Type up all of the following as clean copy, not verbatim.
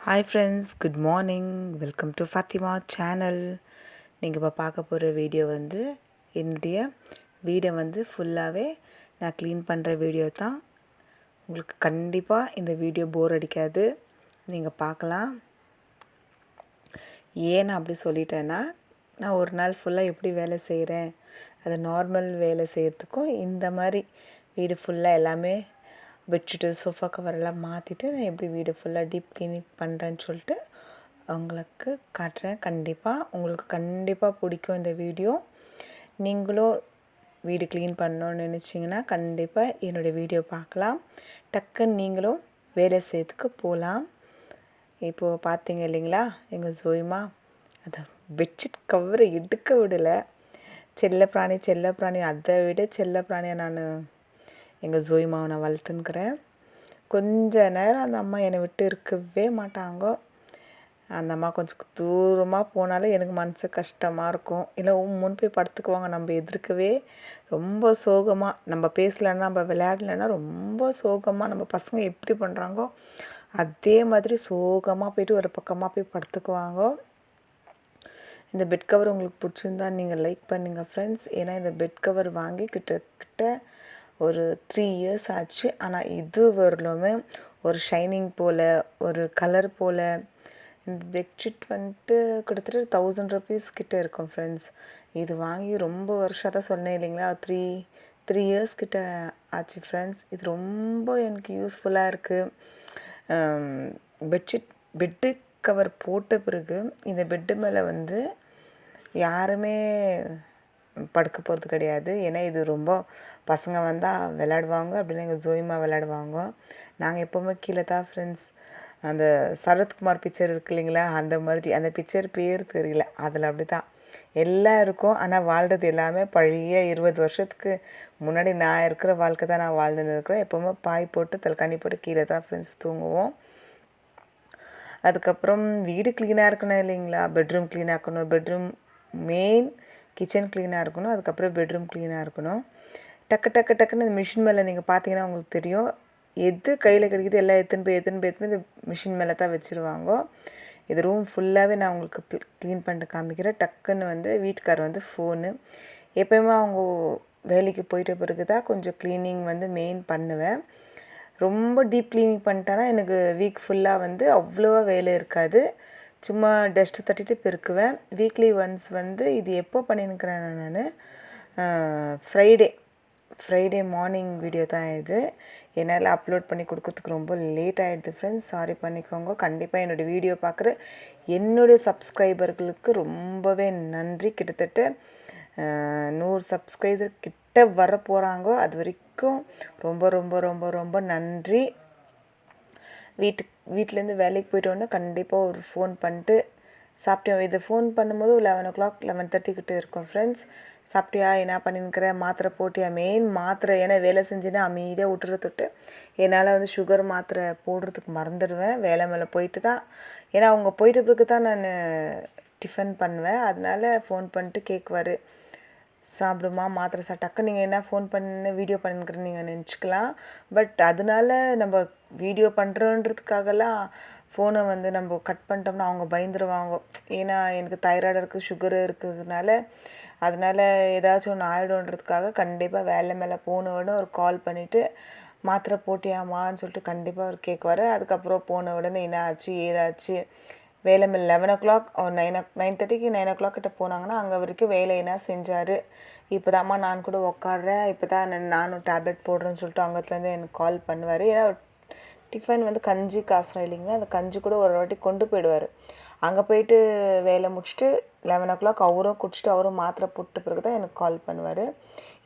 Hi friends, good morning. Welcome to Fathima channel. நீங்கள் இப்போ பார்க்க போகிற வீடியோ வந்து என்னுடைய வீடை வந்து ஃபுல்லாகவே நான் க்ளீன் பண்ணுற வீடியோ தான். உங்களுக்கு கண்டிப்பாக இந்த வீடியோ போர் அடிக்காது, நீங்கள் பார்க்கலாம். ஏன் நான் அப்படி சொல்லிட்டேன்னா, நான் ஒரு நாள் ஃபுல்லாக எப்படி வேலை செய்கிறேன், அது நார்மல் வேலை செய்கிறதுக்கும் இந்த மாதிரி வீடு ஃபுல்லாக எல்லாமே பெட்ஷீட்டு சோஃபா கவரெல்லாம் மாற்றிட்டு நான் எப்படி வீடு ஃபுல்லாக டீப் க்ளீனிங் பண்ணுறேன்னு சொல்லிட்டு உங்களுக்கு காட்டுறேன். உங்களுக்கு கண்டிப்பாக பிடிக்கும் இந்த வீடியோ. நீங்களும் வீடு க்ளீன் பண்ணணுன்னு நினச்சிங்கன்னா கண்டிப்பாக என்னுடைய வீடியோ பார்க்கலாம். டக்குன்னு நீங்களும் வேலை செய்யறதுக்கு போகலாம். இப்போது பார்த்தீங்க இல்லைங்களா, எங்கள் ஜோயிமா அதை பெட்ஷீட் கவரை எடுக்க விடலை. செல்ல பிராணி அதை விட செல்ல பிராணியை நான் எங்கள் ஜோயிமாவை நான் வளர்த்துன்னுக்கிறேன். கொஞ்ச நேரம் அந்த அம்மா என்னை விட்டு இருக்கவே மாட்டாங்க. அந்த அம்மா கொஞ்சம் தூரமாக போனாலும் எனக்கு மனசு கஷ்டமாக இருக்கும். இல்லை முன் போய் படுத்துக்குவாங்க நம்ம எதிர்க்கவே. ரொம்ப சோகமாக நம்ம பேசலைன்னா, நம்ம விளையாடலைன்னா ரொம்ப சோகமாக நம்ம பசங்க எப்படி பண்ணுறாங்கோ அதே மாதிரி சோகமாக போய்ட்டு ஒரு பக்கமாக போய் படுத்துக்குவாங்க. இந்த பெட் கவர் உங்களுக்கு பிடிச்சிருந்தா நீங்கள் லைக் பண்ணுங்கள் ஃப்ரெண்ட்ஸ். ஏன்னா இந்த பெட் கவர் வாங்கி கிட்ட ஒரு 3 இயர்ஸ் ஆச்சு. ஆனால் இது வரலுமே ஒரு ஷைனிங் போல், ஒரு கலர் போல். இந்த பெட்ஷீட் வந்துட்டு கிட்டத்தட்ட 1000 ருபீஸ் கிட்டே இருக்கும் ஃப்ரெண்ட்ஸ். இது வாங்கி ரொம்ப வருஷம் தான் சொன்னேன் இல்லைங்களா, த்ரீ இயர்ஸ் கிட்ட ஆச்சு ஃப்ரெண்ட்ஸ். இது ரொம்ப எனக்கு யூஸ்ஃபுல்லாக இருக்குது. பெட்டு கவர் போட்ட பிறகு இந்த பெட்டு மேலே வந்து யாருமே படுக்க போகிறது கிடையாது. ஏன்னா இது ரொம்ப பசங்க வந்தால் விளையாடுவாங்க, அப்படின்னா எங்கள் ஜோயிமா விளையாடுவாங்க. நாங்கள் எப்போவுமே கீழே தான் ஃப்ரெண்ட்ஸ். அந்த சரத்குமார் பிக்சர் இருக்கு இல்லைங்களா, அந்த மாதிரி. அந்த பிக்சர் பேர் தெரியல, அதில் அப்படி தான் எல்லாம் இருக்கும். ஆனால் வாழ்கிறது எல்லாமே பழைய 20 வருஷத்துக்கு முன்னாடி நான் இருக்கிற வாழ்க்கை தான் நான் வாழ்ந்துன்னு இருக்கிறேன். எப்போவுமே பாய் போட்டு தலைக்காணி போட்டு கீழே தான் ஃப்ரெண்ட்ஸ் தூங்குவோம். அதுக்கப்புறம் வீடு க்ளீனாக இருக்கணும் இல்லைங்களா, பெட்ரூம் க்ளீனாக இருக்கணும், பெட்ரூம் மெயின் கிச்சன் க்ளீனாக இருக்கணும், அதுக்கப்புறம் பெட்ரூம் க்ளீனாக இருக்கணும். டக்குன்னு இந்த மிஷின் மேலே நீங்கள் பார்த்தீங்கன்னா உங்களுக்கு தெரியும், எது கையில் கிடைக்குது எல்லாம் எடுத்துன்னு போய் இந்த மிஷின் மேலே தான் வச்சுருவாங்க. இது ரூம் ஃபுல்லாகவே நான் உங்களுக்கு க்ளீன் பண்ணிட்டு காமிக்கிறேன். டக்குன்னு வந்து வீட்டுக்கார் வந்து ஃபோனு. எப்போயுமே அவங்க வேலைக்கு போயிட்ட பிறகு தான் கொஞ்சம் க்ளீனிங் வந்து மெயின் பண்ணுவேன். ரொம்ப டீப் க்ளீனிங் பண்ணிட்டேன்னா எனக்கு வீக் ஃபுல்லாக வந்து அவ்வளோவா வேலை இருக்காது. சும்மா டஸ்ட்டு தட்டிட்டு பெருக்குவேன். வீக்லி ஒன்ஸ் வந்து இது எப்போ பண்ணின்னுக்கிறேன் நான், ஃப்ரைடே மார்னிங் வீடியோ தான் இது. என்னால் அப்லோட் பண்ணி கொடுக்கறதுக்கு ரொம்ப லேட் ஆகிடுது ஃப்ரெண்ட்ஸ், சாரி பண்ணிக்கோங்க. கண்டிப்பாக என்னுடைய வீடியோ பார்க்குற என்னுடைய சப்ஸ்கிரைபர்களுக்கு ரொம்பவே நன்றி. கிட்டத்தட்ட 100 சப்ஸ்கிரைபர் கிட்ட வர போகிறாங்க. அது வரைக்கும் ரொம்ப ரொம்ப ரொம்ப ரொம்ப நன்றி. வீட்டிலேருந்து வேலைக்கு போய்ட்டோன்னே கண்டிப்பாக ஒரு ஃபோன் பண்ணிட்டு சாப்பிட்டியா, இதை ஃபோன் பண்ணும்போது 11 o'clock 11:30 கிட்டே இருக்கும் ஃப்ரெண்ட்ஸ். சாப்பிட்டியா, என்ன பண்ணின்னுக்கிற, மாத்திரை போட்டியா, மெயின் மாத்திரை. ஏன்னா வேலை செஞ்சுன்னா அமைதியாக விட்டுறதுட்டு என்னால் வந்து சுகர் மாத்திரை போடுறதுக்கு மறந்துடுவேன். வேலை மேலே போயிட்டு தான், ஏன்னா அவங்க போயிட்ட பிறகு தான் நான் டிஃபன் பண்ணுவேன். அதனால ஃபோன் பண்ணிட்டு கேட்குவார், சாப்பிடுமா மாத்திரை சாப்பிட்டாக்க. நீங்கள் என்ன ஃபோன் பண்ணி வீடியோ பண்ணிக்கிறேன்னு நீங்கள் நினச்சிக்கலாம். பட் அதனால நம்ம வீடியோ பண்ணுறோன்றதுக்காகலாம் ஃபோனை வந்து நம்ம கட் பண்ணிட்டோம்னா அவங்க பயந்துருவாங்க. ஏன்னா எனக்கு தைராய்டு இருக்குது, சுகரு இருக்கிறதுனால, அதனால் ஏதாச்சும் ஒன்று ஆகிடும்ன்றதுக்காக கண்டிப்பாக வேலை மேலே போன ஒரு கால் பண்ணிவிட்டு மாத்திரை போட்டியாமான்னு சொல்லிட்டு கண்டிப்பாக அவர் கேட்குவார். அதுக்கப்புறம் போன உடனே என்ன ஆச்சு ஏதாச்சு, வேலை மேலே 11 o'clock ஒரு 9:30க்கு 9 o'clock கிட்ட போனாங்கன்னா அங்கே வரைக்கும் வேலை என்ன செஞ்சார். இப்போ தான்மா நான் கூட உட்காடுறேன், இப்போ தான் நானும் டேப்லெட் போடுறேன்னு சொல்லிட்டு அங்கத்துலேருந்து எனக்கு கால் பண்ணுவார். ஏன்னா டிஃபன் வந்து கஞ்சி காசுறோம் இல்லைங்களா, அந்த கஞ்சி கூட ஒரு வாட்டி கொண்டு போயிடுவார். அங்கே போயிட்டு வேலை முடிச்சுட்டு 11 o'clock அவரும் குடிச்சிட்டு அவரும் மாத்திரை போட்ட பிறகு தான் எனக்கு கால் பண்ணுவார்.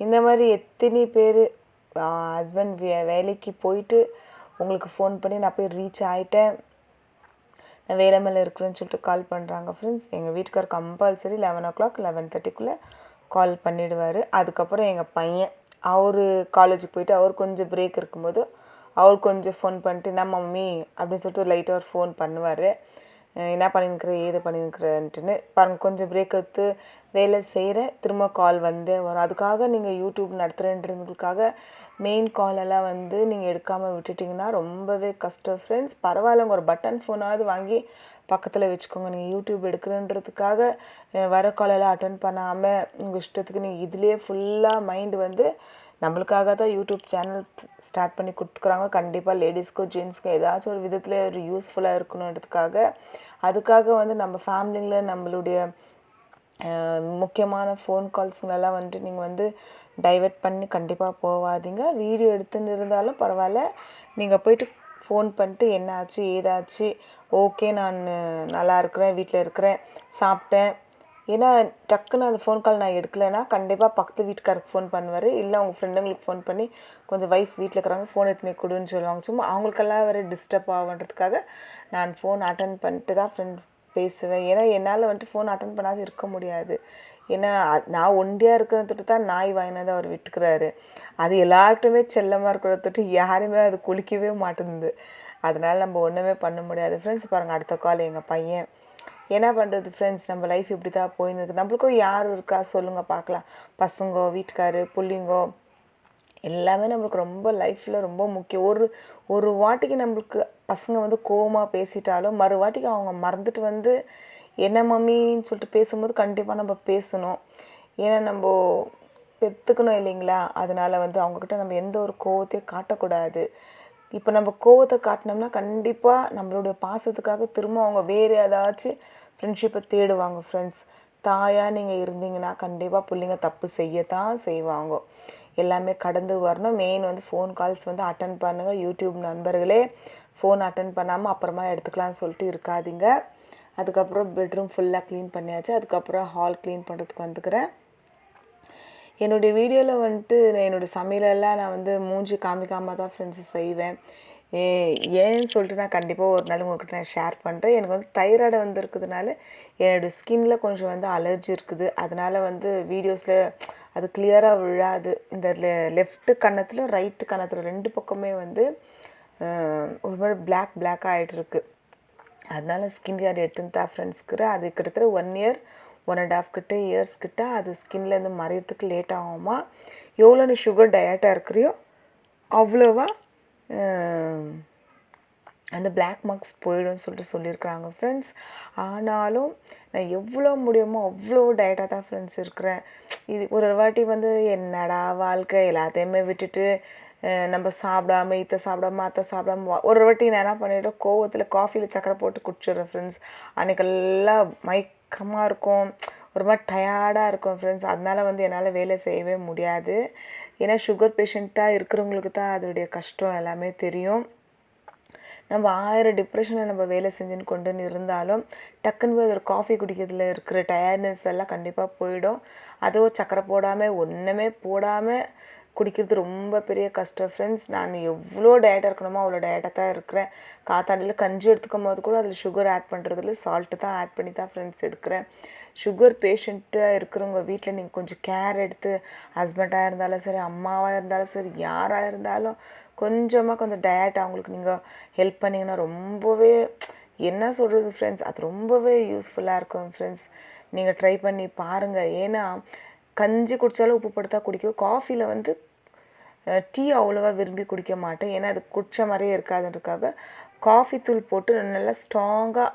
இந்த மாதிரி எத்தனை பேர் ஹஸ்பண்ட் வேலைக்கு போயிட்டு உங்களுக்கு ஃபோன் பண்ணி நான் போய் ரீச் ஆகிட்டேன், நான் வேலை மேலே இருக்கிறேன்னு சொல்லிட்டு கால் பண்ணுறாங்க ஃப்ரெண்ட்ஸ். எங்கள் வீட்டுக்கார் கம்பல்சரி 11 o'clock 11:30க்குள்ளே கால் பண்ணிவிடுவார். அதுக்கப்புறம் எங்கள் பையன் அவர் காலேஜுக்கு போயிட்டு அவர் கொஞ்சம் பிரேக் இருக்கும்போது அவர் கொஞ்சம் ஃபோன் பண்ணிட்டு, என்ன மம்மி அப்படின்னு சொல்லிட்டு ஒரு லைட்டாக ஒரு ஃபோன் பண்ணுவார். என்ன பண்ணியிருக்கிற ஏது பண்ணியிருக்கிறேன்ட்டுன்னு பாருங்கள். கொஞ்சம் பிரேக் எடுத்து வேலை செய்கிறேன், திரும்ப கால் வந்தே வரும். அதுக்காக நீங்கள் யூடியூப் நடத்துகிறேன்றதுக்காக மெயின் காலெல்லாம் வந்து நீங்கள் எடுக்காமல் விட்டுட்டிங்கன்னா ரொம்பவே கஷ்டம் ஃப்ரெண்ட்ஸ். பரவாயில்ல, ஒரு பட்டன் ஃபோனாவது வாங்கி பக்கத்தில் வச்சுக்கோங்க. நீங்கள் யூடியூப் எடுக்கிறன்றதுக்காக வர காலெல்லாம் அட்டன் பண்ணாமல் உங்கள் இஷ்டத்துக்கு நீங்கள் இதுலேயே ஃபுல்லாக மைண்டு வந்து நம்மளுக்காக தான் யூடியூப் சேனல் ஸ்டார்ட் பண்ணி கொடுத்துக்குறாங்க. கண்டிப்பாக லேடிஸ்க்கும் ஜென்ஸ்க்கும் ஏதாச்சும் ஒரு விதத்தில் ஒரு யூஸ்ஃபுல்லாக இருக்கணுன்றதுக்காக. அதுக்காக வந்து நம்ம ஃபேமிலியில் நம்மளுடைய முக்கியமான ஃபோன் கால்ஸுங்களெல்லாம் வந்துட்டு நீங்கள் வந்து டைவர்ட் பண்ணி கண்டிப்பாக போகாதீங்க. வீடியோ எடுத்துன்னு இருந்தாலும் பரவாயில்ல, நீங்கள் போய்ட்டு ஃபோன் பண்ணிட்டு என்ன ஆச்சு ஏதாச்சு, ஓகே நான் நல்லா இருக்கிறேன், வீட்டில் இருக்கிறேன், சாப்பிட்டேன். ஏன்னா டக்குன்னு அந்த ஃபோன் கால் நான் எடுக்கலைன்னா கண்டிப்பாக பக்கத்து வீட்டுக்காருக்கு ஃபோன் பண்ணுவார், இல்லை அவங்க ஃப்ரெண்டுங்களுக்கு ஃபோன் பண்ணி கொஞ்சம் ஒய்ஃப் வீட்டில் இருக்கிறாங்க ஃபோன் எடுத்துமே கொடுன்னு சொல்லுவாங்க. சும்மா அவங்களுக்கெல்லாம் வேறு டிஸ்டர்ப் ஆகுன்றதுக்காக நான் ஃபோன் அட்டன் பண்ணிட்டு தான் ஃப்ரெண்ட் பேசுவேன். ஏன்னா என்னால் வந்துட்டு ஃபோன் அட்டன் பண்ணாது இருக்க முடியாது. ஏன்னா நான் ஒண்டியாக இருக்கிறத தொட்டு தான் நாய் வாங்கினதை அவர் விட்டுக்கிறாரு. அது எல்லார்கிட்டுமே செல்லமாக இருக்கிறத தொட்டு யாருமே அது குளிக்கவே மாட்டேங்குது. அதனால் நம்ம ஒன்றுமே பண்ண முடியாது ஃப்ரெண்ட்ஸ். பாருங்கள், அடுத்த கால் எங்கள் பையன். என்ன பண்ணுறது ஃப்ரெண்ட்ஸ், நம்ம லைஃப் இப்படி தான் போயின்னு இருக்குது. நம்மளுக்கும் யார் இருக்கா சொல்லுங்கள் பார்க்கலாம். பசங்கோ, வீட்டுக்காரு, புள்ளிங்கோ எல்லாமே நம்மளுக்கு ரொம்ப லைஃப்பில் ரொம்ப முக்கியம். ஒரு வாட்டிக்கு நம்மளுக்கு பசங்க வந்து கோவமாக பேசிட்டாலும் மறு வாட்டிக்கு அவங்க மறந்துட்டு வந்து என்ன மம்மின்னு சொல்லிட்டு பேசும்போது கண்டிப்பாக நம்ம பேசணும். ஏன்னா நம்ம பெற்றுக்கணும் இல்லைங்களா. அதனால் வந்து அவங்கக்கிட்ட நம்ம எந்த ஒரு கோவத்தையும் காட்டக்கூடாது. இப்போ நம்ம கோவத்தை காட்டினோம்னா கண்டிப்பாக நம்மளுடைய பாசத்துக்காக திரும்ப அவங்க வேறு ஏதாச்சும் ஃப்ரெண்ட்ஷிப்பை தேடுவாங்க ஃப்ரெண்ட்ஸ். தாயாக நீங்கள் இருந்தீங்கன்னா கண்டிப்பாக பிள்ளைங்க தப்பு செய்யத்தான் செய்வாங்க. எல்லாமே கடந்து வரணும். மெயின் வந்து ஃபோன் கால்ஸ் வந்து அட்டன் பண்ணுங்கள். யூடியூப் நண்பர்களே, ஃபோன் அட்டன் பண்ணாமல் அப்புறமா எடுத்துக்கலாம்னு சொல்லிட்டு இருக்காதீங்க. அதுக்கப்புறம் பெட்ரூம் ஃபுல்லாக க்ளீன் பண்ணியாச்சு. அதுக்கப்புறம் ஹால் க்ளீன் பண்ணுறதுக்கு வந்துக்கிறேன். என்னுடைய வீடியோவில் வந்துட்டு என்னுடைய சமையலெல்லாம் நான் வந்து மூஞ்சி காமிக்காமல் தான் ஃப்ரெண்ட்ஸு செய்வேன். ஏன்னு சொல்லிட்டு நான் கண்டிப்பாக ஒரு நாள் உங்கள்கிட்ட நான் ஷேர் பண்ணுறேன். எனக்கு வந்து தைராய்டு வந்து இருக்கிறதுனால என்னுடைய ஸ்கின்னில் கொஞ்சம் வந்து அலர்ஜி இருக்குது. அதனால் வந்து வீடியோஸில் அது கிளியராக விழாது. இந்த லெஃப்ட்டு கன்னத்தில் ரைட்டு கன்னத்தில் 2 பக்கமே வந்து ஒரு மாதிரி பிளாக்காக ஆகிட்டுருக்கு. அதனால ஸ்கின் கேர் எடுத்துன்னு தான் ஃப்ரெண்ட்ஸ்க்கு அது கிட்டத்தட்ட 1 இயர் 1.5 இயர்ஸ் கிட்ட அது ஸ்கின்லேருந்து மறையிறதுக்கு லேட் ஆகுமா. எவ்வளோ நீ சுகர் டயட்டாக இருக்கிறியோ அவ்வளோவா அந்த பிளாக் மார்க்ஸ் போயிடும்னு சொல்லிட்டு சொல்லியிருக்கிறாங்க ஃப்ரெண்ட்ஸ். ஆனாலும் நான் எவ்வளோ முடியுமோ அவ்வளோ டயட்டாக தான் ஃப்ரெண்ட்ஸ் இருக்கிறேன். இது ஒரு வாட்டி வந்து என்னடா வாழ்க்கை எல்லாத்தையுமே விட்டுட்டு நம்ம சாப்பிடாம இதை சாப்பிடாம அத்தை சாப்பிடாம ஒரு வாட்டி நான் என்ன பண்ணிவிட்டேன், கோவத்தில் காஃபியில் சக்கரை போட்டு குடிச்சிடுறேன் ஃப்ரெண்ட்ஸ். அன்றைக்கெல்லாம் மயக்கமாக இருக்கும், ஒரு மாதிரி டயர்டாக இருக்கும் ஃப்ரெண்ட்ஸ். அதனால் வந்து என்னால் வேலை செய்யவே முடியாது. ஏன்னா சுகர் பேஷண்ட்டாக இருக்கிறவங்களுக்கு தான் அதோடைய கஷ்டம் எல்லாமே தெரியும். நம்ம 1000 டிப்ரெஷனில் நம்ம வேலை செஞ்சுன்னு கொண்டுன்னு இருந்தாலும் டக்குன்னு போய் ஒரு காஃபி குடிக்கிறதுல இருக்கிற டயர்ட்னஸ் எல்லாம் கண்டிப்பாக போயிடும். அதுவும் சக்கரை போடாமல் ஒன்றுமே போடாமல் குடிக்கிறது ரொம்ப பெரிய கஷ்டம் ஃப்ரெண்ட்ஸ். நான் எவ்வளோ டயட்டாக இருக்கணுமோ அவ்வளோ டயட்டாக தான் இருக்கிறேன். காத்தாடியில் கஞ்சி எடுத்துக்கும் போது கூட அதில் சுகர் ஆட் பண்ணுறதில்ல, சால்ட்டு தான் ஆட் பண்ணி தான் ஃப்ரெண்ட்ஸ் எடுக்கிறேன். சுகர் பேஷண்ட்டாக இருக்கிறவங்க வீட்டில் நீங்கள் கொஞ்சம் கேர் எடுத்து, ஹஸ்பண்டாக இருந்தாலும் சரி, அம்மாவாக இருந்தாலும் சரி, யாராக இருந்தாலும் கொஞ்சம் டயட் அவங்களுக்கு நீங்கள் ஹெல்ப் பண்ணிங்கன்னா ரொம்பவே என்ன சொல்கிறது ஃப்ரெண்ட்ஸ், அது ரொம்பவே யூஸ்ஃபுல்லாக இருக்கும் ஃப்ரெண்ட்ஸ். நீங்கள் ட்ரை பண்ணி பாருங்கள். ஏன்னா கஞ்சி குடித்தாலும் உப்பு போட்டு தான் குடிக்கும். காஃபியில் வந்து டீ அவ்வளோவா விரும்பி குடிக்க மாட்டேன். ஏன்னா அது குடித்த மாதிரியே இருக்காதுன்றதுக்காக காஃபி தூள் போட்டு நல்லா ஸ்ட்ராங்காக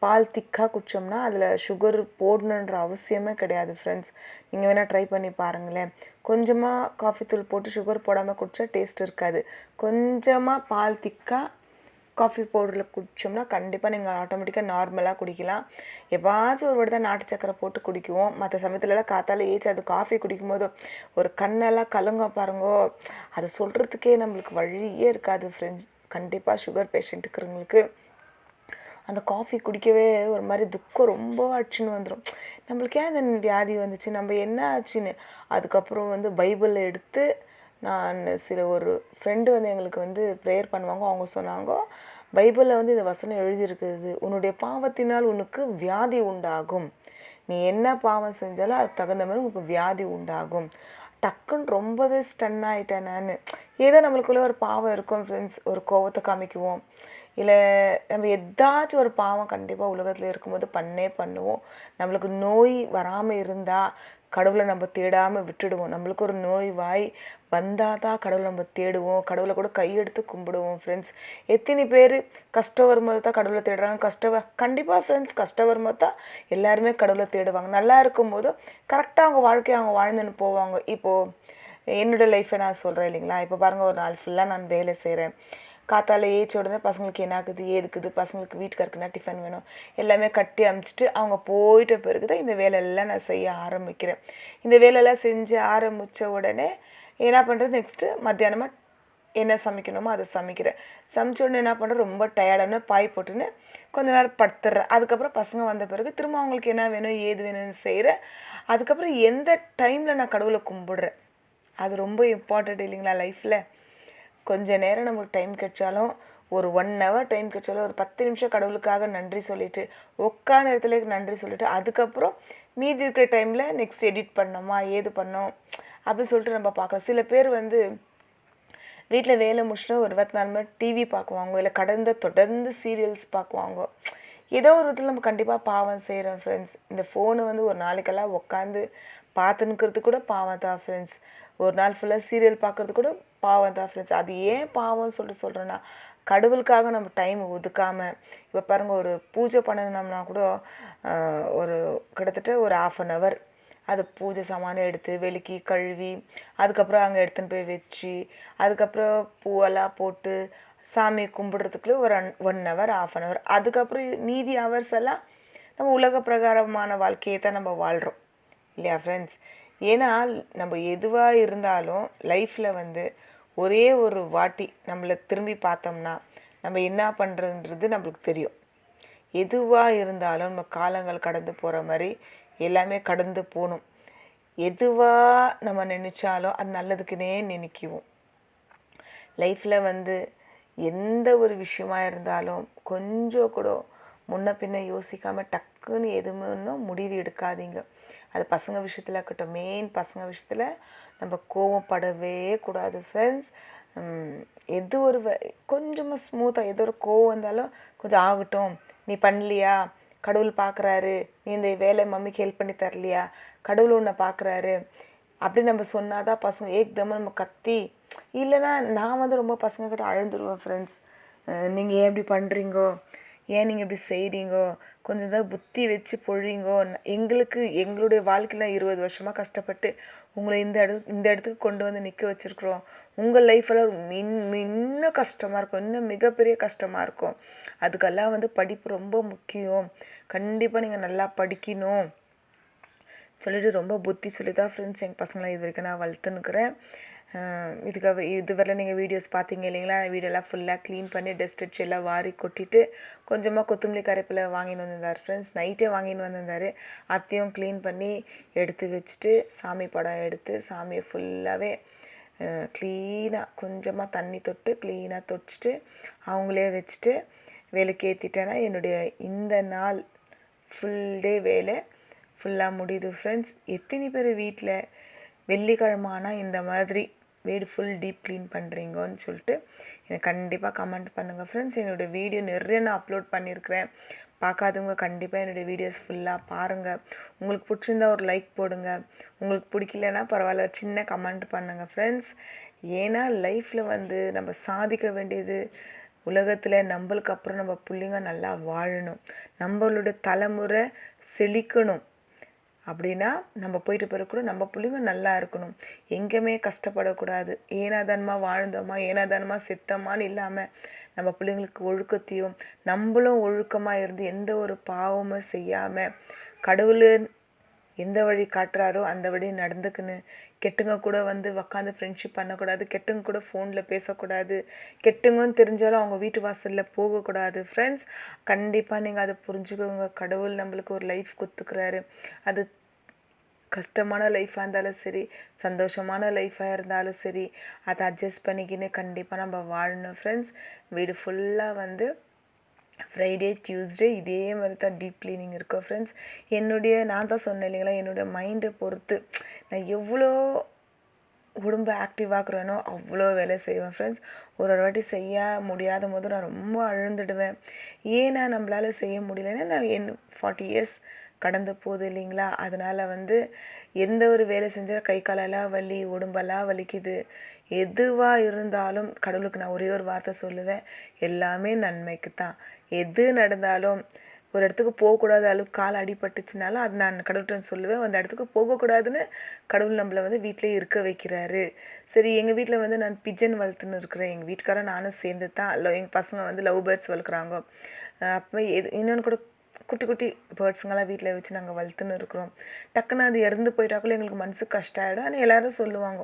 பால் திக்காக குடித்தோம்னா அதில் சுகர் போடணுன்ற அவசியமே கிடையாது ஃப்ரெண்ட்ஸ். நீங்கள் வேணால் ட்ரை பண்ணி பாருங்களேன். கொஞ்சமாக காஃபி தூள் போட்டு சுகர் போடாமல் குடித்தா டேஸ்ட் இருக்காது. கொஞ்சமாக பால் திக்காக காஃபி பவுடரில் குடித்தோம்னா கண்டிப்பாக நீங்கள் ஆட்டோமேட்டிக்காக நார்மலாக குடிக்கலாம். எப்பாச்சும் ஒரு வாட்டி தான் நாட்டு சக்கரை போட்டு குடிக்குவோம். மற்ற சமயத்துலலாம் காத்தால ஏச்சு அது காஃபி குடிக்கும்போது ஒரு கண்ணெல்லாம் கலங்க பாருங்கோ, அதை சொல்கிறதுக்கே நம்மளுக்கு வழியே இருக்காது ஃப்ரெண்ட்ஸ். கண்டிப்பாக சுகர் பேஷண்ட் இருக்கிறவங்களுக்கு அந்த காஃபி குடிக்கவே ஒரு மாதிரி துக்கம் ரொம்ப அடிச்சுன்னு வந்துடும். நம்மளுக்கு ஏன் அந்த வியாதி வந்துச்சு, நம்ம என்ன ஆச்சுன்னு. அதுக்கப்புறம் வந்து பைபிள் எடுத்து நான் ஒரு ஃப்ரெண்டு வந்து எங்களுக்கு வந்து ப்ரேயர் பண்ணுவாங்க. அவங்க சொன்னாங்க, பைபிளில் வந்து இந்த வசனம் எழுதியிருக்குது, உன்னுடைய பாவத்தினால் உனக்கு வியாதி உண்டாகும், நீ என்ன பாவம் செஞ்சாலும் அதுக்கு தகுந்த மாதிரி உனக்கு வியாதி உண்டாகும். டக்குன்னு ரொம்பவே ஸ்டன் ஆகிட்டேன் நான். ஏதோ நம்மளுக்குள்ளே ஒரு பாவம் இருக்கும் ஃப்ரெண்ட்ஸ், ஒரு கோவத்தை காமிக்குவோம். இல்லை நம்ம எதாச்சும் ஒரு பாவம் கண்டிப்பாக உலகத்தில் இருக்கும்போது பண்ணுவோம். நம்மளுக்கு நோய் வராமல் இருந்தால் கடவுளை நம்ம தேடாமல் விட்டுடுவோம். நம்மளுக்கு ஒரு நோய் வாய் வந்தால் தான் கடவுளை நம்ம தேடுவோம். கடவுளை கூட கையெடுத்து கும்பிடுவோம் ஃப்ரெண்ட்ஸ். எத்தனை பேர் கஷ்டம் வரும்போது தான் கடவுளை தேடுறாங்க. கண்டிப்பாக ஃப்ரெண்ட்ஸ், கஷ்டம் வரும்போது தான் எல்லாருமே கடவுளை தேடுவாங்க. நல்லா இருக்கும்போது கரெக்டாக அவங்க வாழ்க்கையை அவங்க வாழ்ந்துன்னு போவாங்க. இப்போது என்னோடய லைஃப்பை நான் சொல்கிறேன் இல்லைங்களா. இப்போ பாருங்கள், ஒரு நாள் ஃபுல்லாக நான் வேலை செய்கிறேன். காத்தால ஏச்ச உடனே பசங்களுக்கு என்ன ஆகுது ஏதுக்குது, பசங்களுக்கு வீட்டுக்காருக்கு என்ன டிஃபன் வேணும் எல்லாமே கட்டி அமுச்சிட்டு அவங்க போயிட்ட பிறகு தான் இந்த வேலையெல்லாம் நான் செய்ய ஆரம்பிக்கிறேன். இந்த வேலையெல்லாம் செஞ்சு ஆரம்பித்த உடனே என்ன பண்ணுறது, நெக்ஸ்ட்டு மத்தியானமாக என்ன சமைக்கணுமோ அதை சமைக்கிறேன். சமைச்ச உடனே என்ன பண்ணுறேன், ரொம்ப டயர்டான பாய் போட்டுன்னு கொஞ்ச நேரம் படுத்துடுறேன். அதுக்கப்புறம் பசங்க வந்த பிறகு திரும்ப அவங்களுக்கு என்ன வேணும் ஏது வேணும்னு செய்கிறேன். அதுக்கப்புறம் எந்த டைமில் நான் கடவுளை கும்பிடுறேன், அது ரொம்ப இம்பார்ட்டண்ட் இல்லைங்களா லைஃப்பில். கொஞ்சம் நேரம் நமக்கு டைம் கிடைச்சாலும், ஒரு 1 ஹவர் டைம் கிடைச்சாலும், ஒரு 10 நிமிஷம் கடவுளுக்காக நன்றி சொல்லிவிட்டு உட்காந்த இடத்துல நன்றி சொல்லிவிட்டு அதுக்கப்புறம் மீதி இருக்கிற டைமில் நெக்ஸ்ட் எடிட் பண்ணோமா ஏது பண்ணோம் அப்படின்னு சொல்லிட்டு நம்ம பார்க்கலாம். சில பேர் வந்து வீட்டில் வேலை முடிச்சுட்டு ஒரு 24 மணி டிவி பார்க்குவாங்க, இல்லை தொடர்ந்து சீரியல்ஸ் பார்க்குவாங்க. ஏதோ ஒரு விதத்தில் நம்ம கண்டிப்பாக பாவம் செய்கிறோம் ஃப்ரெண்ட்ஸ். இந்த ஃபோனு வந்து ஒரு நாளைக்கெல்லாம் உட்காந்து பார்த்துன்னுக்கிறது கூட பாவம் தான் ஃப்ரெண்ட்ஸ். ஒரு நாள் ஃபுல்லாக சீரியல் பார்க்குறது கூட பாவம் தான் ஃப்ரெண்ட்ஸ். அது ஏன் பாவம்னு சொல்கிறேன்னா, கடவுளுக்காக நம்ம டைம் ஒதுக்காமல், இப்போ பாருங்கள், ஒரு பூஜை பண்ணணும்னா கூட ஒரு கிட்டத்தட்ட ஒரு 1/2 hour அது பூஜை சாமானை எடுத்து வெளுக்கி கழுவி அதுக்கப்புறம் அங்கே எடுத்துன்னு போய் வச்சு அதுக்கப்புறம் பூவெல்லாம் போட்டு சாமி கும்பிடுறதுக்குள்ளே ஒரு 1 hour 1/2 hour. அதுக்கப்புறம் மீதி ஹவர்ஸ் எல்லாம் நம்ம உலக பிரகாரமான வாழ்க்கையை தான் நம்ம வாழ்கிறோம் இல்லையா ஃப்ரெண்ட்ஸ். ஏன்னா நம்ம எதுவாக இருந்தாலும் லைஃப்பில் வந்து ஒரே ஒரு வாட்டி நம்மளை திரும்பி பார்த்தோம்னா நம்ம என்ன பண்ணுறதுன்றது நம்மளுக்கு தெரியும். எதுவாக இருந்தாலும் நம்ம காலங்கள் கடந்து போகிற மாதிரி எல்லாமே கடந்து போகணும். எதுவாக நம்ம நினச்சாலும் அது நல்லதுக்குன்னே நினைக்குவோம். லைஃப்பில் வந்து எந்த ஒரு விஷயமா இருந்தாலும் கொஞ்சம் கூட முன்ன பின்ன யோசிக்காமல் டக்குன்னு எதுவுமே முடிவு எடுக்காதீங்க. அது பசங்க விஷயத்தில் இருக்கட்டும், மெயின் பசங்க விஷயத்தில் நம்ம கோவப்படவே கூடாது ஃப்ரெண்ட்ஸ். எது ஒரு கொஞ்சமாக ஸ்மூத்தாக எது ஒரு கோவம் வந்தாலும் கொஞ்சம் ஆகட்டும், நீ பண்ணலையா, கடவுள் பார்க்குறாரு, நீ இந்த வேலை மம்மிக்கு ஹெல்ப் பண்ணி தரலையா, கடவுள் உன்னை பார்க்குறாரு அப்படி நம்ம சொன்னால் தான் பசங்க ஏக்தமாக நம்ம கத்தி. இல்லைன்னா நான் வந்து ரொம்ப பசங்கக்கிட்ட அழுந்துருவேன் ஃப்ரெண்ட்ஸ். நீங்கள் ஏன் இப்படி பண்ணுறீங்கோ, ஏன் நீங்கள் இப்படி செய்கிறீங்கோ, கொஞ்சம் தான் புத்தி வச்சு பொழிங்கோ. எங்களுடைய வாழ்க்கையில் 20 வருஷமாக கஷ்டப்பட்டு உங்களை இந்த இடத்துக்கு கொண்டு வந்து நிற்க வச்சுருக்குறோம். உங்கள் லைஃப்பெல்லாம் இன்னும் கஷ்டமாக இருக்கும், இன்னும் மிகப்பெரிய கஷ்டமாக இருக்கும். அதுக்கெல்லாம் வந்து படிப்பு ரொம்ப முக்கியம், கண்டிப்பாக நீங்கள் நல்லா படிக்கணும் சொல்லிட்டு ரொம்ப புத்தி சொல்லி தான் ஃப்ரெண்ட்ஸ் எங்கள் பசங்களை இது வரைக்கும் நான் வளர்த்துன்னுக்கிறேன். இதுவரை நீங்கள் வீடியோஸ் பார்த்தீங்க இல்லைங்களா. வீடியோலாம் ஃபுல்லாக க்ளீன் பண்ணி டஸ்ட் அடிச்சு எல்லாம் வாரி கொட்டிட்டு கொஞ்சமாக கொத்தமல்லி கருவேப்பிலை வாங்கின்னு வந்திருந்தார் ஃப்ரெண்ட்ஸ். நைட்டே வாங்கின்னு வந்திருந்தார். அதையும் க்ளீன் பண்ணி எடுத்து வச்சுட்டு சாமி படம் எடுத்து சாமியை ஃபுல்லாகவே க்ளீனாக கொஞ்சமாக தண்ணி தொட்டு க்ளீனாக தொடச்சிட்டு அவங்களே வச்சுட்டு வேலைக்கு ஏற்றிட்டேன்னா என்னுடைய இந்த நாள் ஃபுல் டே வேலை ஃபுல்லாக முடியுது ஃப்ரெண்ட்ஸ். எத்தனை பேர் வீட்டில் வெள்ளிக்கிழமை ஆனால் இந்த மாதிரி வீடு ஃபுல் டீப் க்ளீன் பண்ணுறீங்கன்னு சொல்லிட்டு எனக்கு கண்டிப்பாக கமெண்ட் பண்ணுங்கள் ஃப்ரெண்ட்ஸ். என்னோடய வீடியோ நிறைய நான் அப்லோட் பண்ணியிருக்கிறேன். பார்க்காதவங்க கண்டிப்பாக என்னுடைய வீடியோஸ் ஃபுல்லாக பாருங்கள். உங்களுக்கு பிடிச்சிருந்தா ஒரு லைக் போடுங்க, உங்களுக்கு பிடிக்கலன்னா பரவாயில்ல சின்ன கமெண்ட் பண்ணுங்கள் ஃப்ரெண்ட்ஸ். ஏன்னா லைஃப்பில் வந்து நம்ம சாதிக்க வேண்டியது உலகத்தில் நம்மளுக்கு அப்புறம் நம்ம பிள்ளைங்க நல்லா வாழணும், நம்மளுடைய தலைமுறை செழிக்கணும். அப்படின்னா நம்ம போயிட்டு பிறகு கூட நம்ம பிள்ளைங்க நல்லா இருக்கணும், எங்கேயுமே கஷ்டப்படக்கூடாது. ஏனாதானமாக வாழ்ந்தோமா ஏனாதானமாக செத்தோமான்னு இல்லாமல் நம்ம பிள்ளைங்களுக்கு ஒழுக்கத்தையும் நம்மளும் ஒழுக்கமாக இருந்து எந்த ஒரு பாவமும் செய்யாமல் கடவுள் எந்த வழி காட்டுறாரோ அந்த வழி நடந்துக்குன்னு, கெட்டுங்க கூட வந்து உக்காந்து ஃப்ரெண்ட்ஷிப் பண்ணக்கூடாது, கெட்டுங்க கூட ஃபோனில் பேசக்கூடாது, கெட்டுங்கன்னு தெரிஞ்சாலும் அவங்க வீட்டு வாசலில் போகக்கூடாது ஃப்ரெண்ட்ஸ். கண்டிப்பாக நீங்கள் அதை புரிஞ்சுக்கோங்க. கடவுள் நம்மளுக்கு ஒரு லைஃப் கொடுத்துக்கிறாரு. அது கஷ்டமான லைஃபாக இருந்தாலும் சரி, சந்தோஷமான லைஃபாக இருந்தாலும் சரி, அதை அட்ஜஸ்ட் பண்ணிக்கின்னு கண்டிப்பாக நம்ம வாழணும் ஃப்ரெண்ட்ஸ். வீடு ஃபுல்லாக வந்து ஃப்ரைடே டியூஸ்டே இதே மாதிரி தான் டீப் க்ளீனிங் இருக்கும் ஃப்ரெண்ட்ஸ். நான் தான் சொன்னேன் இல்லைங்களா, என்னுடைய மைண்டை பொறுத்து நான் எவ்வளோ உடம்பு ஆக்டிவ் ஆக்குறேனோ அவ்வளோ வேலை செய்வேன் ஃப்ரெண்ட்ஸ். ஒரு ஒரு வாட்டி செய்ய முடியாத போது நான் ரொம்ப அழுந்துடுவேன். ஏன்னா நம்மளால செய்ய முடியலன்னா நான் 40 இயர்ஸ் கடந்து போகுது இல்லைங்களா? அதனால் எந்த ஒரு வேலை செஞ்சால் கை காலெல்லாம் வலி, உடம்பெல்லாம் வலிக்குது. எதுவாக இருந்தாலும் கடவுளுக்கு நான் ஒரே ஒரு வார்த்தை சொல்லுவேன், எல்லாமே நன்மைக்கு தான். எது நடந்தாலும் ஒரு இடத்துக்கு போகக்கூடாத அளவுக்கு கால் அடிபட்டுச்சுனாலும் அது நான் கடவுள்கிட்ட சொல்லுவேன், அந்த இடத்துக்கு போகக்கூடாதுன்னு கடவுள் நம்மளை வீட்டிலே இருக்க வைக்கிறாரு. சரி, எங்கள் வீட்டில் நான் பிஜன் வளர்த்துன்னு இருக்கிறேன். எங்கள் வீட்டுக்காரன் நானும் சேர்ந்து தான் எங்கள் பசங்க லவ் பேர்ட்ஸ் வளர்க்குறாங்க. அப்போ இன்னொன்று கூட குட்டி குட்டி பேர்ட்ஸுங்கெல்லாம் வீட்டில் வச்சு நாங்கள் வளர்த்துன்னு இருக்கிறோம். டக்குன்னு அது இறந்து போயிட்டாக்குள்ள எங்களுக்கு மனசுக்கு கஷ்டம் ஆகிடும். ஆனால் எல்லோரும் சொல்லுவாங்க,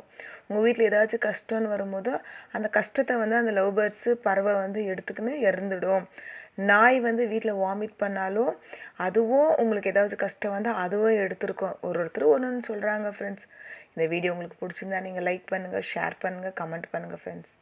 உங்கள் வீட்டில் ஏதாச்சும் கஷ்டம்னு வரும்போது அந்த கஷ்டத்தை அந்த லவ் பேர்ட்ஸு பறவை எடுத்துக்கின்னு இறந்துடும். நாய் வீட்டில் வாமிட் பண்ணாலும் அதுவும் உங்களுக்கு ஏதாச்சும் கஷ்டம் வந்தால் அதுவும் எடுத்துருக்கோம். ஒருத்தர் ஒன்று ஒன்று சொல்கிறாங்க ஃப்ரெண்ட்ஸ். இந்த வீடியோ உங்களுக்கு பிடிச்சிருந்தா நீங்கள் லைக் பண்ணுங்கள், ஷேர் பண்ணுங்கள், கமெண்ட் பண்ணுங்கள் ஃப்ரெண்ட்ஸ்.